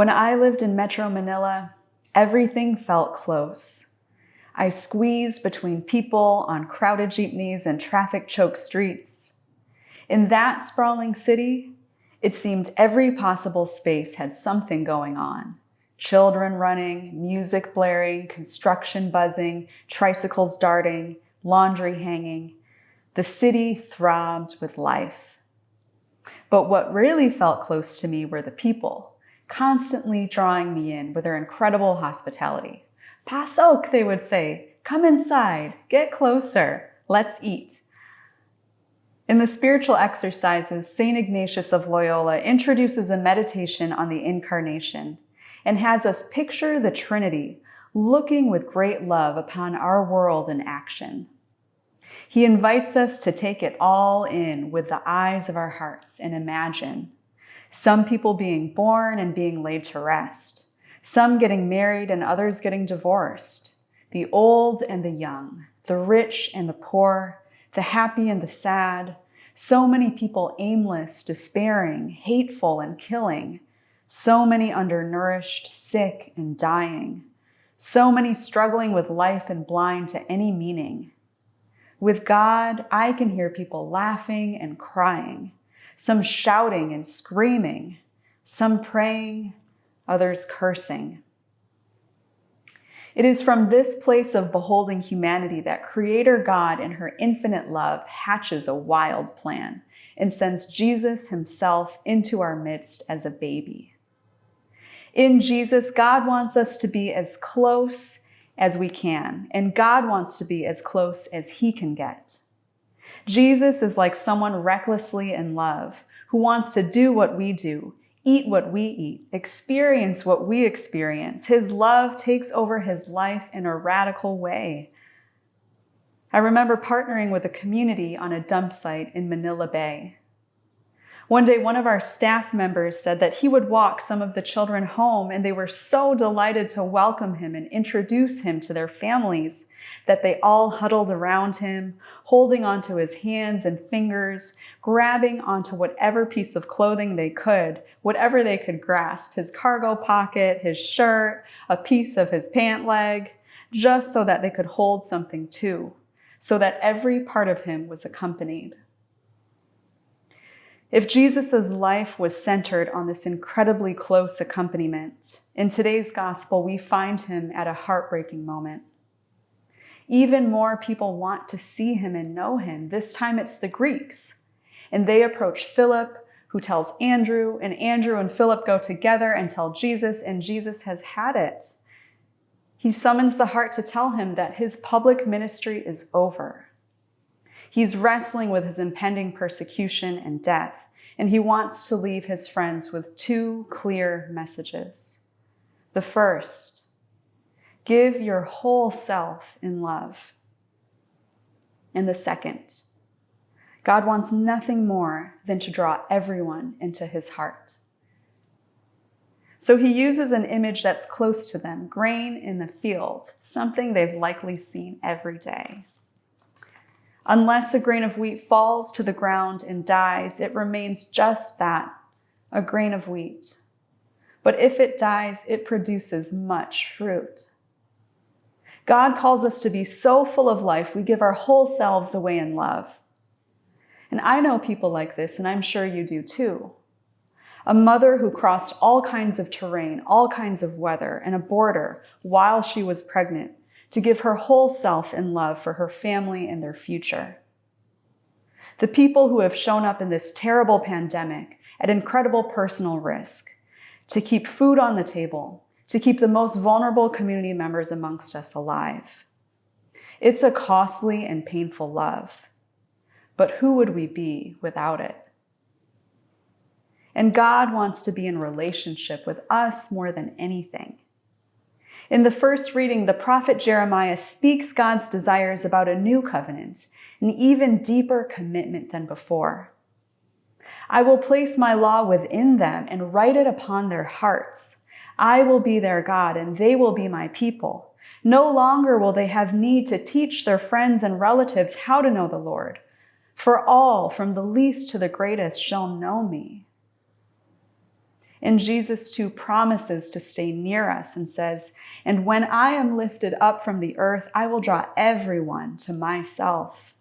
When I lived in Metro Manila, everything felt close. I squeezed between people on crowded jeepneys and traffic-choked streets. In that sprawling city, it seemed every possible space had something going on. Children running, music blaring, construction buzzing, tricycles darting, laundry hanging. The city throbbed with life. But what really felt close to me were the people, constantly drawing me in with their incredible hospitality. Pasok, they would say, come inside, get closer, let's eat. In the spiritual exercises, St. Ignatius of Loyola introduces a meditation on the Incarnation and has us picture the Trinity looking with great love upon our world in action. He invites us to take it all in with the eyes of our hearts and imagine some people being born and being laid to rest, some getting married and others getting divorced, the old and the young, the rich and the poor, the happy and the sad, so many people aimless, despairing, hateful, and killing, so many undernourished, sick, and dying, so many struggling with life and blind to any meaning. With God, I can hear people laughing and crying, some shouting and screaming, some praying, others cursing. It is from this place of beholding humanity that Creator God in her infinite love hatches a wild plan and sends Jesus himself into our midst as a baby. In Jesus, God wants us to be as close as we can, and God wants to be as close as he can get. Jesus is like someone recklessly in love who wants to do what we do, eat what we eat, experience what we experience. His love takes over his life in a radical way. I remember partnering with a community on a dump site in Manila Bay. One day, one of our staff members said that he would walk some of the children home, and they were so delighted to welcome him and introduce him to their families that they all huddled around him, holding onto his hands and fingers, grabbing onto whatever piece of clothing they could, whatever they could grasp, his cargo pocket, his shirt, a piece of his pant leg, just so that they could hold something too, so that every part of him was accompanied. If Jesus' life was centered on this incredibly close accompaniment, in today's gospel, we find him at a heartbreaking moment. Even more people want to see him and know him. This time it's the Greeks. And they approach Philip, who tells Andrew, and Andrew and Philip go together and tell Jesus, and Jesus has had it. He summons the heart to tell him that his public ministry is over. He's wrestling with his impending persecution and death, and he wants to leave his friends with two clear messages. The first, give your whole self in love. And the second, God wants nothing more than to draw everyone into his heart. So he uses an image that's close to them, grain in the field, something they've likely seen every day. Unless a grain of wheat falls to the ground and dies, it remains just that, a grain of wheat. But if it dies, it produces much fruit. God calls us to be so full of life, we give our whole selves away in love. And I know people like this, and I'm sure you do too. A mother who crossed all kinds of terrain, all kinds of weather, and a border while she was pregnant, to give her whole self in love for her family and their future. The people who have shown up in this terrible pandemic at incredible personal risk, to keep food on the table, to keep the most vulnerable community members amongst us alive. It's a costly and painful love, but who would we be without it? And God wants to be in relationship with us more than anything. In the first reading, the prophet Jeremiah speaks God's desires about a new covenant, an even deeper commitment than before. I will place my law within them and write it upon their hearts. I will be their God, and they will be my people. No longer will they have need to teach their friends and relatives how to know the Lord, for all, from the least to the greatest, shall know me. And Jesus too promises to stay near us and says, "And when I am lifted up from the earth, I will draw everyone to myself."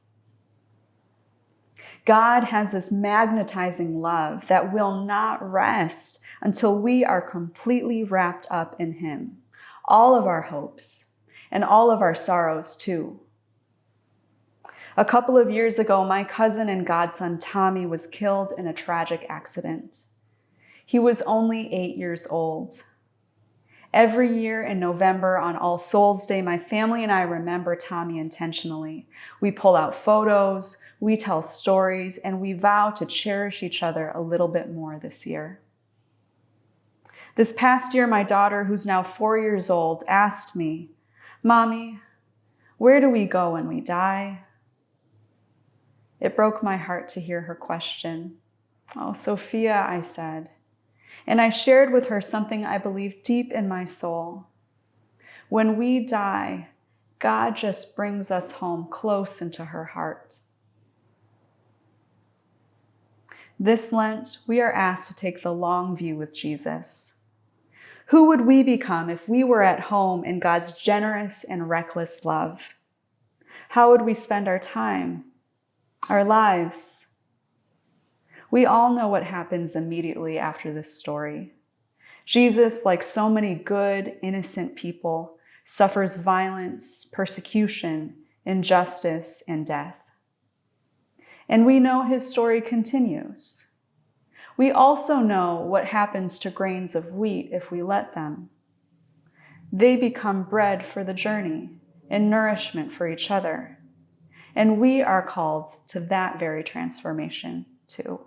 God has this magnetizing love that will not rest until we are completely wrapped up in Him, all of our hopes and all of our sorrows too. A couple of years ago, my cousin and godson Tommy was killed in a tragic accident. He was only 8 years old. Every year in November on All Souls Day, my family and I remember Tommy intentionally. We pull out photos, we tell stories, and we vow to cherish each other a little bit more this year. This past year, my daughter, who's now 4 years old, asked me, "Mommy, where do we go when we die?" It broke my heart to hear her question. "Oh, Sophia," I said. And I shared with her something I believe deep in my soul. When we die, God just brings us home close into her heart. This Lent, we are asked to take the long view with Jesus. Who would we become if we were at home in God's generous and reckless love? How would we spend our time, our lives? We all know what happens immediately after this story. Jesus, like so many good, innocent people, suffers violence, persecution, injustice, and death. And we know his story continues. We also know what happens to grains of wheat if we let them. They become bread for the journey and nourishment for each other. And we are called to that very transformation too.